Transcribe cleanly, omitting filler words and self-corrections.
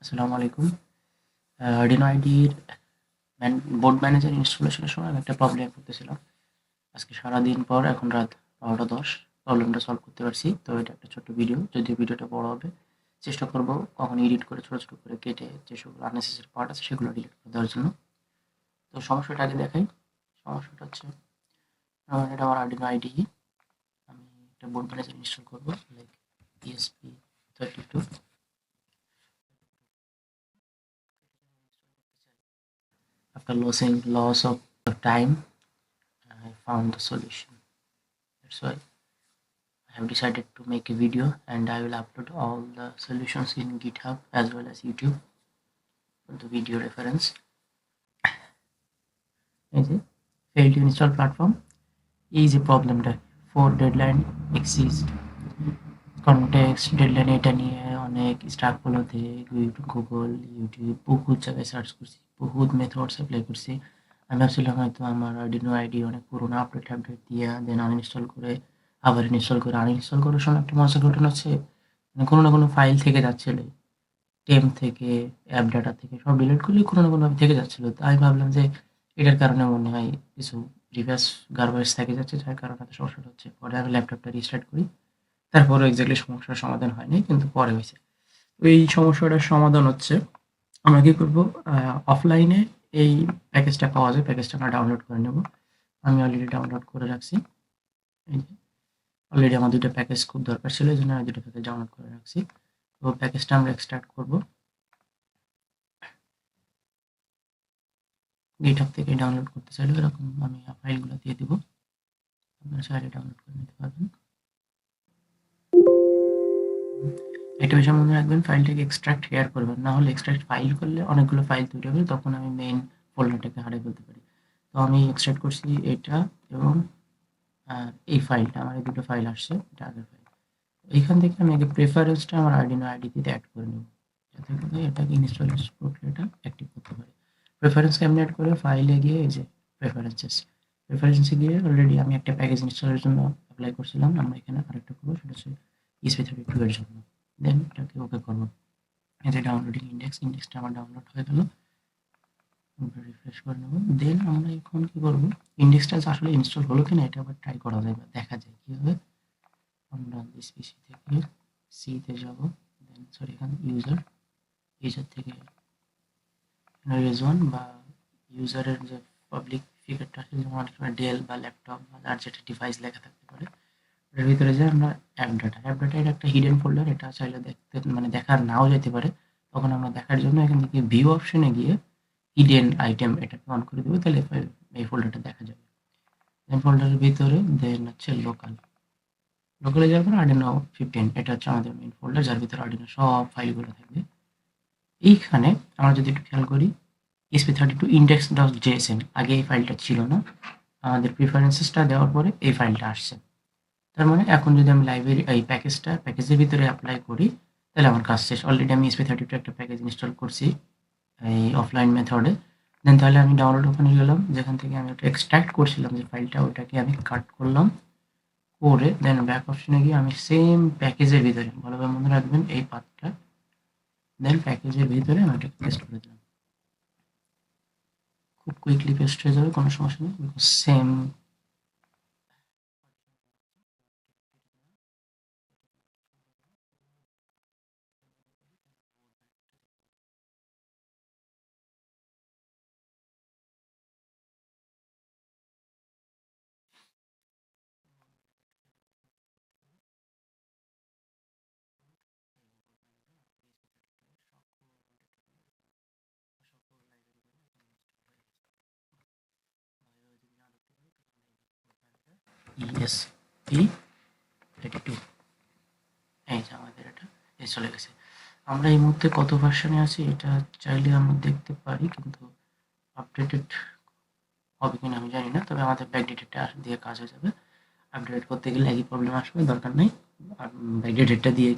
আসসালামু আলাইকুম। Arduino IDEর board manager ইনস্টলেশনের সময় আমি একটা প্রবলেমে পড়তেছিলাম। আজকে সারাদিন পর এখন রাত 12:10 প্রবলেমটা সলভ করতে পারছি। তো এটা একটা ছোট্ট ভিডিও, যদিও ভিডিওটা বড় হবে। চেষ্টা করব কখন এডিট করে ছোট, ছোট করে কেটে যেসব আননেসেসারি পার্ট আছে সেগুলো ডিলিট করে দেওয়ার জন্য। তো সমস্যাটা আগে দেখাই। সমস্যাটা হচ্ছে এটা আমার Arduino IDE। আমি একটা বোর্ড ম্যানেজার ইনস্টল করব, like ESP32। After loss of time, I found the solution. That's why I have decided to make a video, and I will upload all the solutions in GitHub as well as YouTube for the video reference. Failed to install platform is a problem that for deadline exist. Context deadline এটা নিয়ে অনেক স্টাফগুলোতে Google YouTube বহুত জায়গায় search করছি, বহুত methods apply করছি। আমি ভাবছিলাম হয়তো আমার Arduino IDE অনেক পুরোনো আপডেট দিয়ে দেন আনইনস্টল করে আবার ইনস্টল করে আনইনস্টল করার সময় একটা মজার ঘটনা হচ্ছে, মানে কোনো না কোনো ফাইল থেকে যাচ্ছিল, টেম থেকে অ্যাপ ডাটা থেকে সব ডিলিট করলেই কোনো না কোনোভাবে থেকে যাচ্ছিল। তো আমি ভাবলাম যে এটার কারণে মনে হয় কিছু প্রিভিয়াস গার্বেজ থেকে যাচ্ছে, যার কারণে এত সমস্যাটা হচ্ছে। পরে আমি ল্যাপটপটা রিস্টার্ট করি, তারপরেও এক্স্যাক্টলি সমস্যার সমাধান হয়নি, কিন্তু পরে হয়েছে। তো এই সমস্যাটার সমাধান হচ্ছে আমরা কি করব, অফলাইনে এই প্যাকেজটা পাওয়া যায়, প্যাকেজটা আমরা ডাউনলোড করে নেব। আমি অলরেডি ডাউনলোড করে রাখছি। এই যে অলরেডি আমার দুটো প্যাকেজ খুব দরকার ছিল, এই জন্য আমি দুটো প্যাকেজ ডাউনলোড করে রাখছি। তো প্যাকেজটা আমরা এক্সট্রাক্ট করব, গিটহাব থেকে ডাউনলোড করতে চাইলে এরকম আমি ফাইলগুলো দিয়ে দেবো, আপনারা চাইলে ডাউনলোড করে নিতে পারবেন। একটা বিষয় মনে রাখবেন, ফাইলটাকে এক্সট্রাক্ট হেয়ার করবেন, না হলে এক্সট্রাক্ট ফাইল করলে অনেকগুলো ফাইল তৈরি হবে, তখন আমি মেইন ফোল্ডারটাকে হারিয়ে ফেলতে পারি। তো আমি এক্সট্রাক্ট করছি এটা এবং এই ফাইলটা, আমার এই দুটো ফাইল আসছে, এটা আগের ফাইল। এইখান থেকে আমি আগে প্রেফারেন্সটা আমার Arduino IDE তে অ্যাড করে নেব, যাতে করে এটাকে ইনস্টল করলে এটা অ্যাক্টিভ করতে পারে। প্রেফারেন্স কেমনে অ্যাড করে, ফাইলে গিয়ে এই যে প্রেফারেন্সে গিয়ে অলরেডি আমি একটা প্যাকেজ ইনস্টলের জন্য অ্যাপ্লাই করছিলাম, আমরা এখানে আরেকটা করবো, সেটা হচ্ছে ESP32 এর জন্য। দেন এটাকে ওকে করবো। এই যে ডাউনলোডিং ইন্ডেক্সটা আমার ডাউনলোড হয়ে গেল। আমরা রিফ্রেশ করে নেব। দেন আমরা এখন কি করব, ইন্ডেক্সটা আসলে ইনস্টল হলো কিনা এটা আবার ট্রাই করা যায় বা দেখা যায় কিভাবে। আমরা দিস পিসি থেকে সিতে যাব, দেন সরি এখানে ইউজার থেকে রেজ1 বা ইউজারের যে পাবলিক ফিগারটা আছে, যেমন অনেক সময় ডেল বা ল্যাপটপ বা আর যেটা ডিভাইস লেখা থাকতে পারে, এর ভিতরে যে আমরা অ্যাপ ডাটা এর একটা হিডেন ফোল্ডার, এটা চাইলে দেখতে মানে দেখা নাও যেতে পারে। তখন আমরা দেখার জন্য এখান থেকে ভিউ অপশনে গিয়ে হিডেন আইটেম এটাকে অন করে দেবো, তাহলে এই ফোল্ডারটা দেখা যাবে। দেন ফোল্ডারের ভিতরে দেন হচ্ছে লোকালে যাওয়ার পর Arduino 15, এটা হচ্ছে আমাদের মেইন ফোল্ডার, যার ভিতরে Arduino সব ফাইলগুলো থাকবে। এইখানে আমরা যদি একটু খেয়াল করি, ESP32 index.jsn, আগে এই ফাইলটা ছিল না, আমাদের প্রিফারেন্সেসটা দেওয়ার পরে এই ফাইলটা আসছে। তার মানে এখন যদি আমি লাইব্রেরি এই প্যাকেজের ভিতরে অ্যাপ্লাই করি, তাহলে আমার কাজ শেষ। অলরেডি আমি ESP32 একটা প্যাকেজ ইনস্টল করছি এই অফলাইন মেথডে। দেন তাহলে আমি ডাউনলোড ওখানে গেলাম, যেখান থেকে আমি ওটা এক্সট্রাক্ট করছিলাম যে ফাইলটা, ওটাকে আমি কাট করলাম, করে দেন ব্যাক অপশনে গিয়ে আমি সেম প্যাকেজের ভিতরে, ভালোভাবে মনে রাখবেন এই পাথটা, দেন প্যাকেজের ভিতরে আমি ওটাকে পেস্ট করে দিলাম। খুব কুইকলি পেস্ট হয়ে যাবে, কোনো সমস্যা নেই, বিকজ সেম ESP32, এই যে আমাদের এটা চলে গেছে। আমরা এই মুহূর্তে কত ভার্সনে আছি এটা চাইলে আমরা দেখতে পারি, কিন্তু আপডেটেড হবে কিনা আমি জানি না, তবে আমাদের ব্যাকডেটেডটা দিয়ে কাজ হয়ে যাবে। আপডেট করতে গেলে একই প্রবলেম আসবে, দরকার নেই, আর ব্যাকডেটেডটা দিয়ে